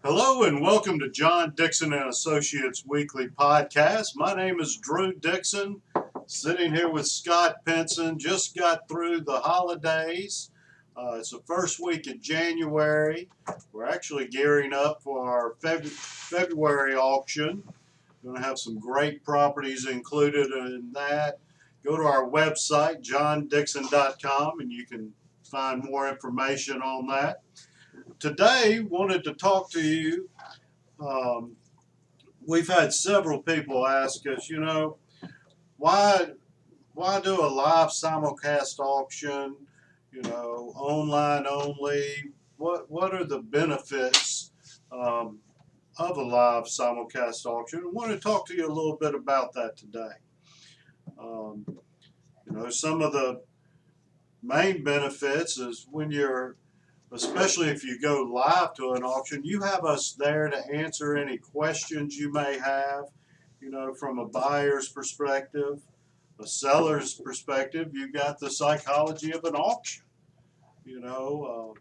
Hello and welcome to John Dixon and Associates Weekly Podcast. My name is Drew Dixon, sitting here with Scott Pinson. Just got through the holidays. It's the first week of January. We're actually gearing up for our February auction. Going to have some great properties included in that. Go to our website, johndixon.com, and you can find more information on that. Today, wanted to talk to you. We've had several people ask us, why do a live simulcast auction, online only? What are the benefits of a live simulcast auction? I want to talk to you a little bit about that today. Some of the main benefits is especially if you go live to an auction, you have us there to answer any questions you may have, from a buyer's perspective, a seller's perspective. You've got the psychology of an auction. You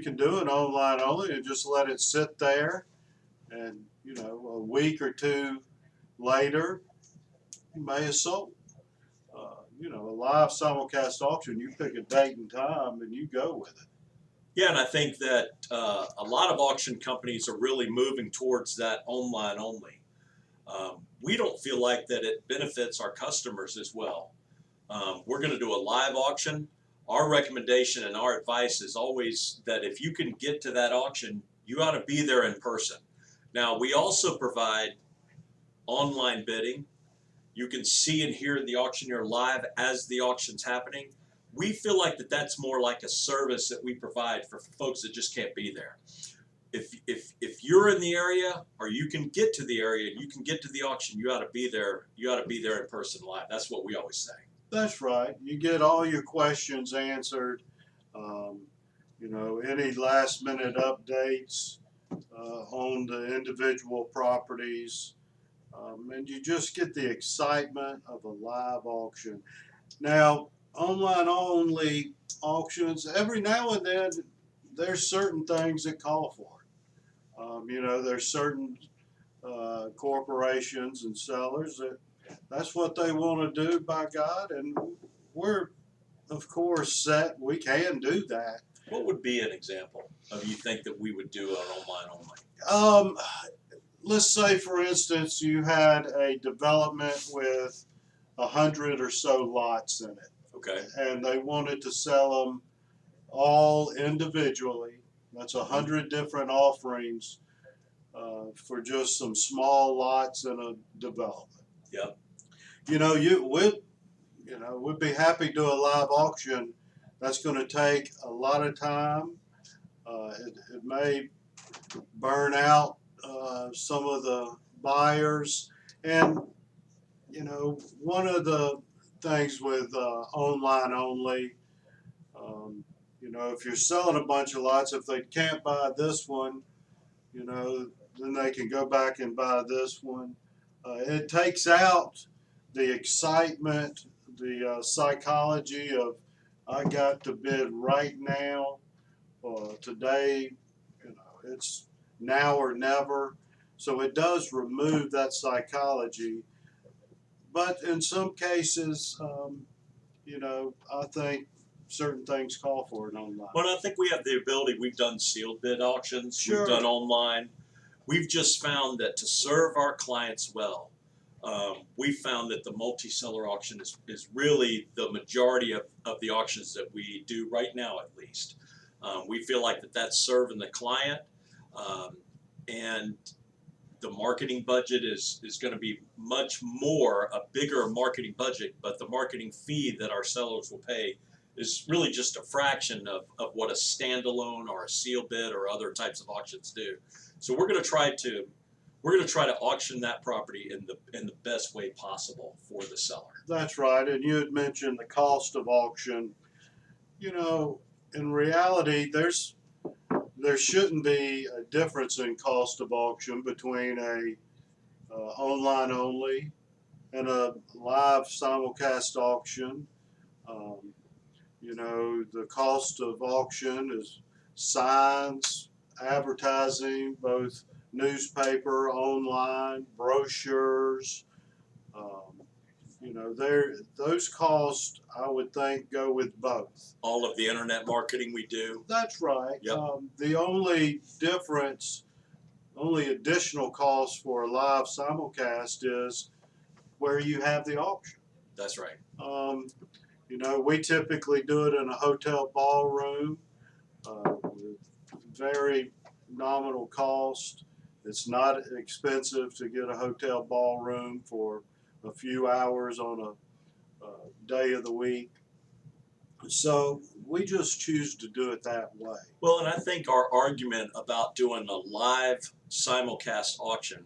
can do it online only and just let it sit there, and a week or two later, you may have sold. A live simulcast auction, you pick a date and time and you go with it. Yeah, and I think that a lot of auction companies are really moving towards that online only. We don't feel like that it benefits our customers as well. We're going to do a live auction. Our recommendation and our advice is always that if you can get to that auction, you ought to be there in person. Now, we also provide online bidding. You can see and hear the auctioneer live as the auction's happening. We feel like that's more like a service that we provide for folks that just can't be there. If you're in the area, or you can get to the area and you can get to the auction, you ought to be there. You ought to be there in person live. That's what we always say. That's right. You get all your questions answered. Any last minute updates on the individual properties, and you just get the excitement of a live auction. Now, online only auctions, every now and then there's certain things that call for it. There's certain corporations and sellers that's what they want to do, by God, and we're of course set. We can do that. What would be an example of you think that we would do an online only? Let's say, for instance, you had a development with 100 or so lots in it. Okay. And they wanted to sell them all individually. That's 100 different offerings for just some small lots in a development. Yep. We'd be happy to do a live auction. That's going to take a lot of time. It may burn out some of the buyers, and one of the things with online only, if you're selling a bunch of lots, if they can't buy this one, then they can go back and buy this one. It takes out the excitement, the psychology of, I got to bid right now, today, it's now or never. So it does remove that psychology. But in some cases, I think certain things call for it online. Well, I think we have the ability. We've done sealed bid auctions. Sure. We've done online. We've just found that to serve our clients well, we found that the multi-seller auction is really the majority of the auctions that we do right now, at least. We feel like that's serving the client, and the marketing budget is going to be much more, a bigger marketing budget, but the marketing fee that our sellers will pay is really just a fraction of what a standalone or a seal bid or other types of auctions do. So we're going to try to auction that property in the best way possible for the seller. That's right. And you had mentioned the cost of auction. In reality, there shouldn't be a difference in cost of auction between a online only and a live simulcast auction. The cost of auction is signs, advertising, both newspaper, online, brochures. Um, those costs, I would think, go with both. All of the internet marketing we do. That's right. Yep. The only difference, only additional cost for a live simulcast is where you have the auction. That's right. We typically do it in a hotel ballroom with very nominal cost. It's not expensive to get a hotel ballroom for a few hours on a day of the week. So we just choose to do it that way. Well, and I think our argument about doing a live simulcast auction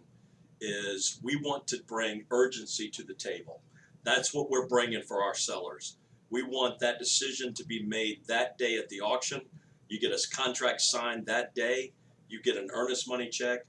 is we want to bring urgency to the table. That's what we're bringing for our sellers. We want that decision to be made that day at the auction. You get a contract signed that day. You get an earnest money check.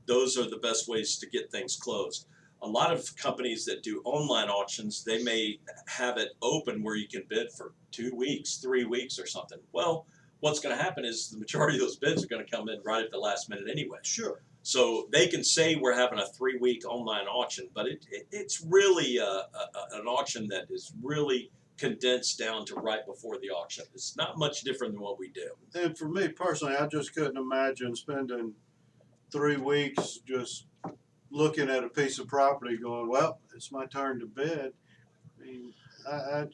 Those are the best ways to get things closed. A lot of companies that do online auctions, they may have it open where you can bid for 2 weeks, 3 weeks or something. Well, what's going to happen is the majority of those bids are going to come in right at the last minute anyway. Sure. So they can say we're having a 3-week online auction, but it's really an auction that is really condensed down to right before the auction. It's not much different than what we do. And for me personally, I just couldn't imagine spending 3 weeks just looking at a piece of property going, well, it's my turn to bid. I mean, I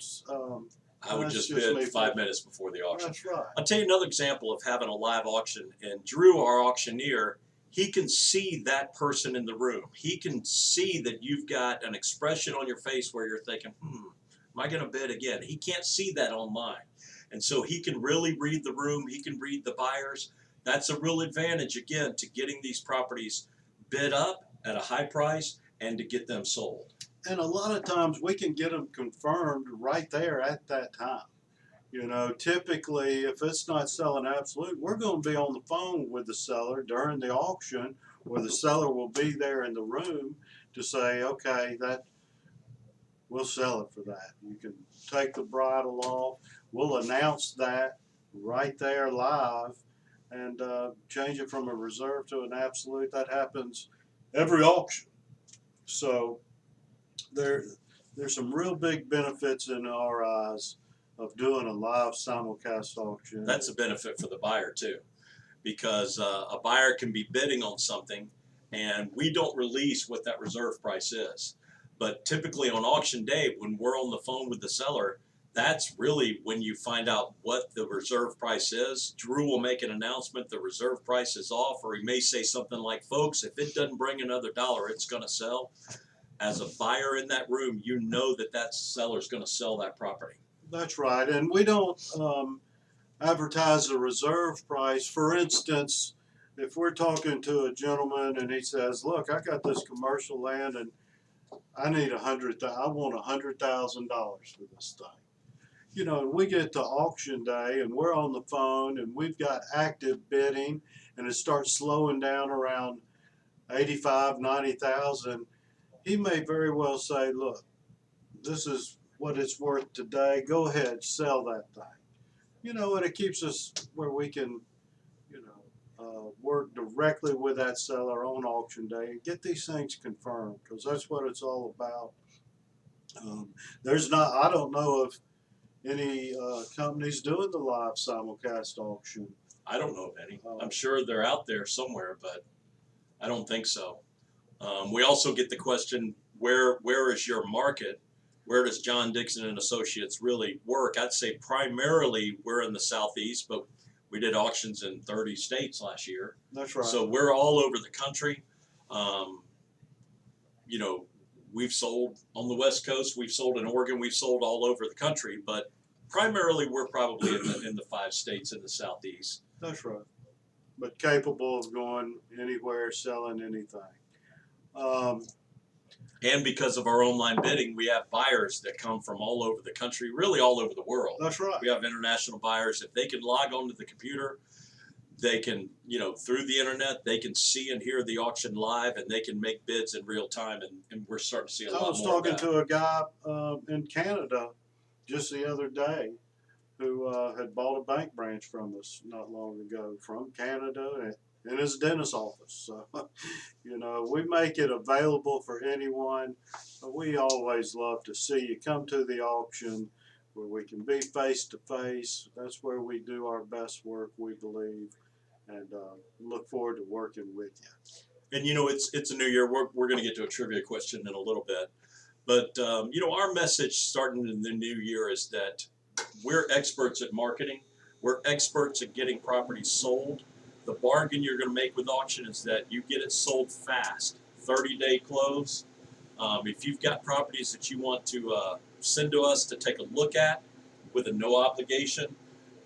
would just bid 5 minutes before the auction. That's right. I'll tell you another example of having a live auction. And Drew, our auctioneer, he can see that person in the room. He can see that you've got an expression on your face where you're thinking, am I going to bid again? He can't see that online. And so he can really read the room. He can read the buyers. That's a real advantage, again, to getting these properties bid up at a high price and to get them sold. And a lot of times we can get them confirmed right there at that time. Typically, if it's not selling absolute, we're going to be on the phone with the seller during the auction, or the seller will be there in the room to say, okay, we'll sell it for that. You can take the bridle off. We'll announce that right there live and change it from a reserve to an absolute. That happens every auction. So there's some real big benefits in our eyes of doing a live simulcast auction. That's a benefit for the buyer too, because a buyer can be bidding on something and we don't release what that reserve price is. But typically on auction day, when we're on the phone with the seller, that's really when you find out what the reserve price is. Drew will make an announcement, the reserve price is off, or he may say something like, folks, if it doesn't bring another dollar, it's going to sell. As a buyer in that room, you know that seller's going to sell that property. That's right. And we don't advertise the reserve price. For instance, if we're talking to a gentleman and he says, look, I got this commercial land and I want $100,000 for this thing. And we get to auction day and we're on the phone and we've got active bidding and it starts slowing down around 85, 90,000. He may very well say, look, this is what it's worth today. Go ahead, sell that thing. And it keeps us where we can, work directly with that seller on auction day and get these things confirmed, because that's what it's all about. I don't know of any companies doing the live simulcast auction. I don't know of any. I'm sure they're out there somewhere, but I don't think so. We also get the question, where is your market? Where does John Dixon and Associates really work? I'd say primarily we're in the Southeast, but we did auctions in 30 states last year. That's right. So we're all over the country. We've sold on the West Coast, we've sold in Oregon, we've sold all over the country, but primarily we're probably in the 5 states in the Southeast. That's right. But capable of going anywhere, selling anything. And because of our online bidding, we have buyers that come from all over the country, really all over the world. That's right. We have international buyers. If they can log onto the computer, they can, through the internet, they can see and hear the auction live, and they can make bids in real time. And we're starting to see a lot more. I was talking to a guy in Canada just the other day who had bought a bank branch from us not long ago from Canada in his dentist's office. So, you know, we make it available for anyone. We always love to see you come to the auction where we can be face to face. That's where we do our best work, we believe, and look forward to working with you. And you know, it's a new year. We're going to get to a trivia question in a little bit, but you know, our message starting in the new year is that we're experts at marketing. We're experts at getting properties sold. The bargain you're going to make with auction is that you get it sold fast, 30-day close. If you've got properties that you want to send to us to take a look at with a no obligation,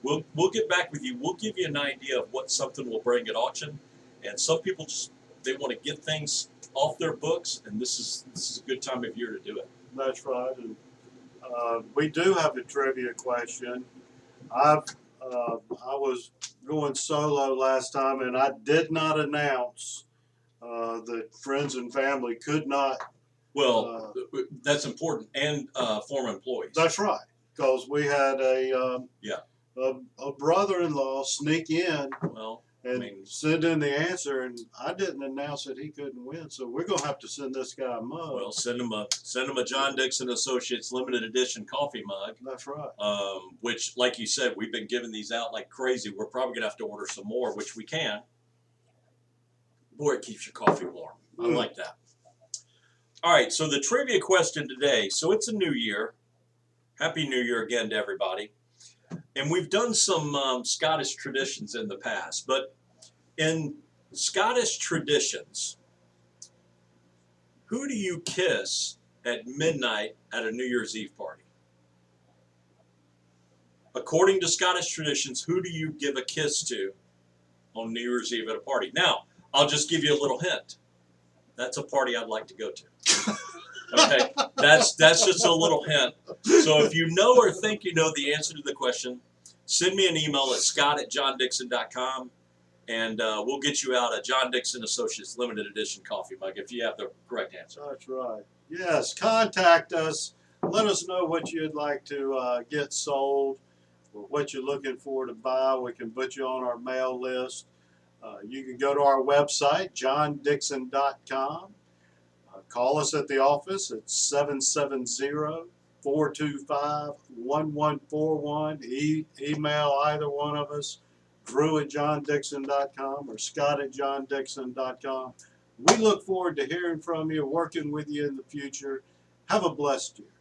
we'll get back with you. We'll give you an idea of what something will bring at auction. And some people just they want to get things off their books, and this is a good time of year to do it. That's right. And we do have a trivia question. I was going solo last time, and I did not announce that friends and family could not. Well, that's important, and former employees. That's right, because we had a brother-in-law sneak in Well, and send in the answer, and I didn't announce that he couldn't win. So we're gonna have to send this guy a mug. well, send him a John Dixon Associates limited edition coffee mug. That's right. Which, like you said, we've been giving these out like crazy. We're probably gonna have to order some more, which we can. Boy, it keeps your coffee warm. I like that. All right, so the trivia question today. So it's a new year. Happy New Year again to everybody. And we've done some Scottish traditions in the past, but in Scottish traditions, who do you kiss at midnight at a New Year's Eve party? According to Scottish traditions, who do you give a kiss to on New Year's Eve at a party? Now, I'll just give you a little hint. That's a party I'd like to go to. Okay, that's just a little hint. So if you know or think you know the answer to the question, send me an email at scott@johndixon.com, and we'll get you out a John Dixon Associates limited edition coffee mug if you have the correct answer. That's right. Yes, contact us. Let us know what you'd like to get sold or what you're looking for to buy. We can put you on our mail list. You can go to our website, johndixon.com. Call us at the office at 770-425-1141. Email either one of us, drew@johndixon.com or scott@johndixon.com. We look forward to hearing from you, working with you in the future. Have a blessed year.